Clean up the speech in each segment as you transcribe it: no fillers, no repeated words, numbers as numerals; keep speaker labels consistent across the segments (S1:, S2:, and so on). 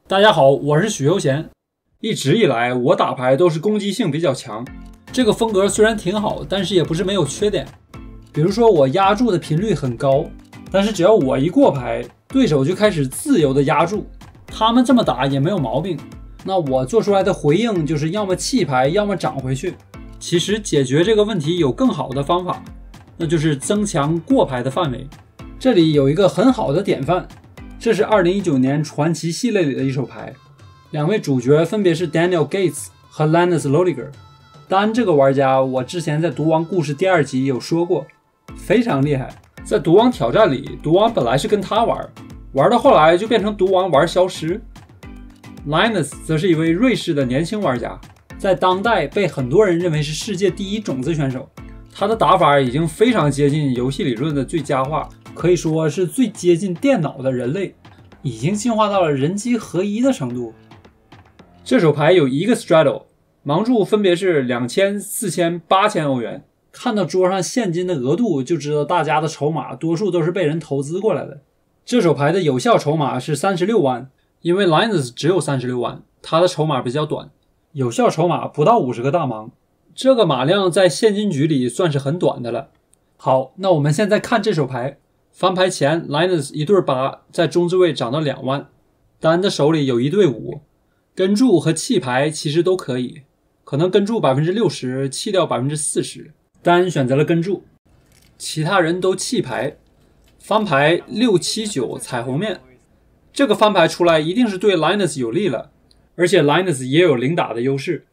S1: 大家好，我是许悠贤。一直以来，我打牌都是攻击性比较强，这个风格虽然挺好，但是也不是没有缺点。比如说我压注的频率很高，但是只要我一过牌，对手就开始自由的压注，他们这么打也没有毛病。那我做出来的回应就是要么弃牌，要么涨回去。其实解决这个问题有更好的方法，那就是增强过牌的范围。这里有一个很好的典范。这是2019年传奇系列里的一手牌，两位主角分别是 Daniel Gates 和 Linus Lolliger。丹这个玩家，我之前在毒王故事第2集有说过，非常厉害。在毒王挑战里，毒王本来是跟他玩到后来就变成毒王玩消失。Linus 则是一位瑞士的年轻玩家，在当代被很多人认为是世界第1种子选手。他的打法已经非常接近游戏理论的最佳化，可以说是最接近电脑的人类，已经进化到了人机合一的程度。这手牌有一个 straddle， 盲注分别是2000、4000、8000欧元。看到桌上现金的额度就知道大家的筹码多数都是被人投资过来的。这手牌的有效筹码是36万，因为 Linus 只有36万，他的筹码比较短，有效筹码不到50个大盲。这个码量在现金局里算是很短的了。好，那我们现在看这手牌。翻牌前 Linus 一对8在中置位涨到2万，丹的手里有一对5，跟注和弃牌其实都可以，可能跟注 60%， 弃掉 40%， 丹选择了跟注，其他人都弃牌。翻牌6、7、9彩虹面，这个翻牌出来一定是对 Linus 有利了，而且 Linus 也有零打的优势。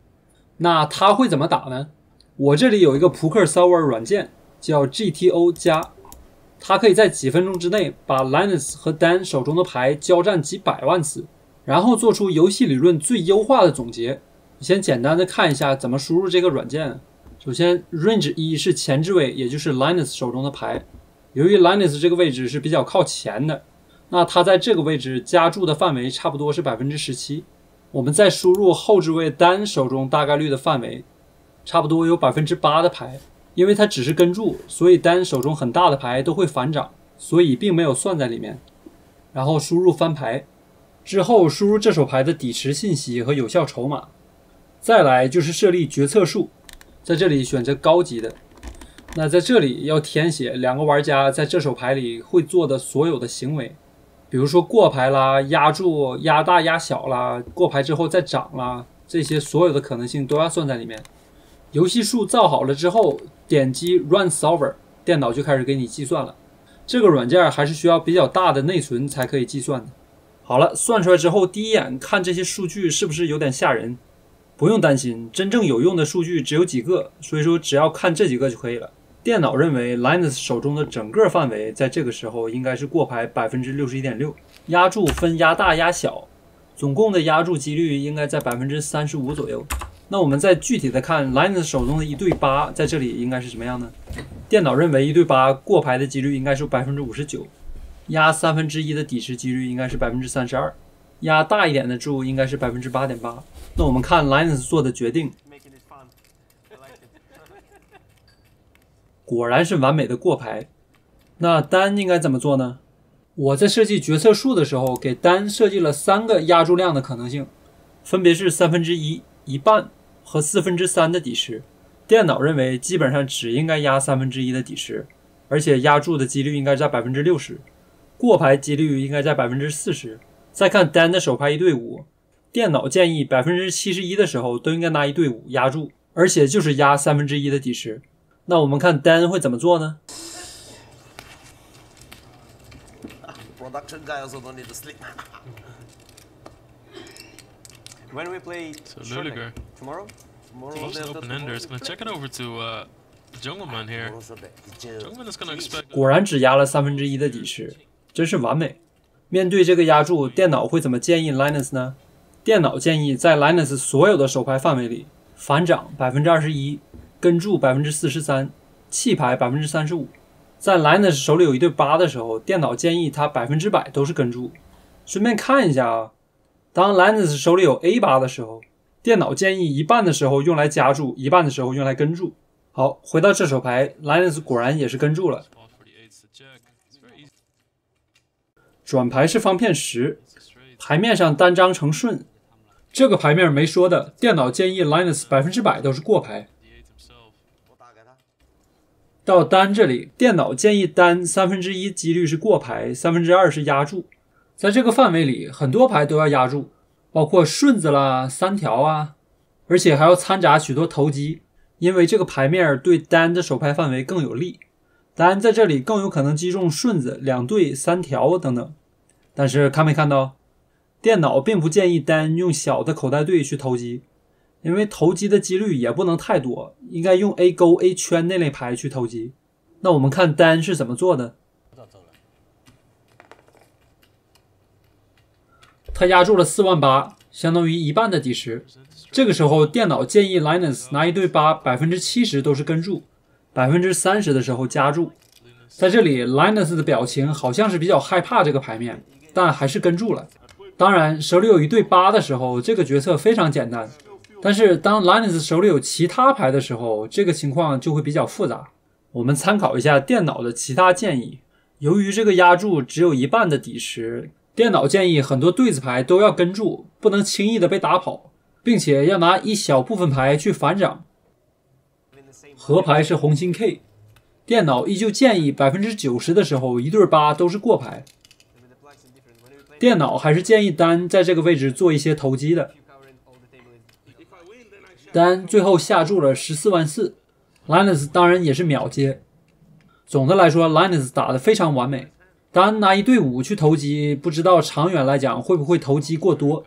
S1: 那他会怎么打呢？我这里有一个扑克 solver 软件叫 GTO 加，它可以在几分钟之内把 Linus 和 Dan 手中的牌交战几百万次，然后做出游戏理论最优化的总结。先简单的看一下怎么输入这个软件。首先 Range 1是前置位，也就是 Linus 手中的牌。由于 Linus 这个位置是比较靠前的，那他在这个位置加注的范围差不多是 17%。我们再输入后置位 Dan 手中大概率的范围，差不多有 8% 的牌。因为它只是跟注，所以单手中很大的牌都会反涨，所以并没有算在里面。然后输入翻牌，之后输入这手牌的底池信息和有效筹码。再来就是设立决策数，在这里选择高级的。那在这里要填写2个玩家在这手牌里会做的所有的行为，比如说过牌啦、压注、压大压小啦、过牌之后再涨啦，这些所有的可能性都要算在里面。游戏数造好了之后，点击 Run Solver， 电脑就开始给你计算了。这个软件还是需要比较大的内存才可以计算的。好了，算出来之后，第一眼看这些数据是不是有点吓人？不用担心，真正有用的数据只有几个，所以说只要看这几个就可以了。电脑认为 Linus 手中的整个范围在这个时候应该是过牌 61.6%， 压注分压大压小，总共的压注几率应该在 35% 左右。那我们再具体的看 Linus 手中的1对8在这里应该是什么样呢？电脑认为1对8过牌的几率应该是 59%， 压1/3的底池几率应该是 32%， 压大一点的注应该是 8.8%。 那我们看 Linus 做的决定，果然是完美的过牌。那单应该怎么做呢？我在设计决策数的时候给单设计了3个压注量的可能性，分别是1/3、1半和3/4的底池。电脑认为基本上只应该压1/3的底池，而且压注的几率应该在 60%， 过牌几率应该在 40%。 再看单的手牌1对5，电脑建议 71% 的时候都应该拿1对5压注，而且就是压1/3的底池。那我们看单会怎么做呢
S2: ？Production guy also don't need to sleep.
S3: When we play
S4: Lolliger.
S3: tomorrow?
S4: Close an open ender. It's gonna check it over to Jungleman here. Jungleman is gonna expect.
S1: 果然只压了1/3的底池，真是完美。面对这个压注，电脑会怎么建议 Linus 呢？电脑建议在 Linus 所有的手牌范围里，反涨 21%， 跟注 43%， 弃牌 35%。在 Linus 手里有1对8的时候，电脑建议他100%都是跟注。顺便看一下啊，当 Linus 手里有 A8 的时候，电脑建议一半的时候用来加注，一半的时候用来跟注。好，回到这手牌 ，Linus 果然也是跟注了。转牌是方片10，牌面上单张成顺。这个牌面没说的，电脑建议 Linus 100%都是过牌。到单这里，电脑建议单1/3几率是过牌，2/3是压注。在这个范围里，很多牌都要压注，包括顺子啦、3条啊，而且还要掺杂许多投机，因为这个牌面对单的手牌范围更有利。单在这里更有可能击中顺子、2对、3条等等。但是看没看到？电脑并不建议单用小的口袋队去投机，因为投机的几率也不能太多，应该用 A 勾、A 圈那类牌去投机。那我们看单是怎么做的。他压住了48000，相当于1半的底池。这个时候，电脑建议 Linus 拿1对8 70% 都是跟注，30%的时候加注。在这里 Linus 的表情好像是比较害怕这个牌面，但还是跟注了。当然，手里有1对8的时候，这个决策非常简单。但是当 Linus 手里有其他牌的时候，这个情况就会比较复杂。我们参考一下电脑的其他建议。由于这个压注只有1半的底池，电脑建议很多对子牌都要跟注，不能轻易的被打跑，并且要拿一小部分牌去反掌。合牌是红心 K， 电脑依旧建议 90% 的时候1对8都是过牌。电脑还是建议单在这个位置做一些投机的。单最后下注了144000， Linus 当然也是秒接。总的来说 Linus 打得非常完美。单拿1对5去投机，不知道长远来讲会不会投机过多。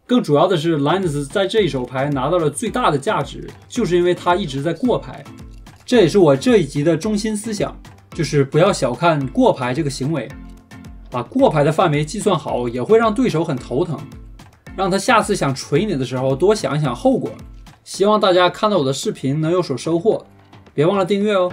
S1: 更主要的是 Linus 在这一手牌拿到了最大的价值，就是因为他一直在过牌。这也是我这一集的中心思想，就是不要小看过牌这个行为。把过牌的范围计算好，也会让对手很头疼，让他下次想锤你的时候多想一想后果。希望大家看到我的视频能有所收获，别忘了订阅哦。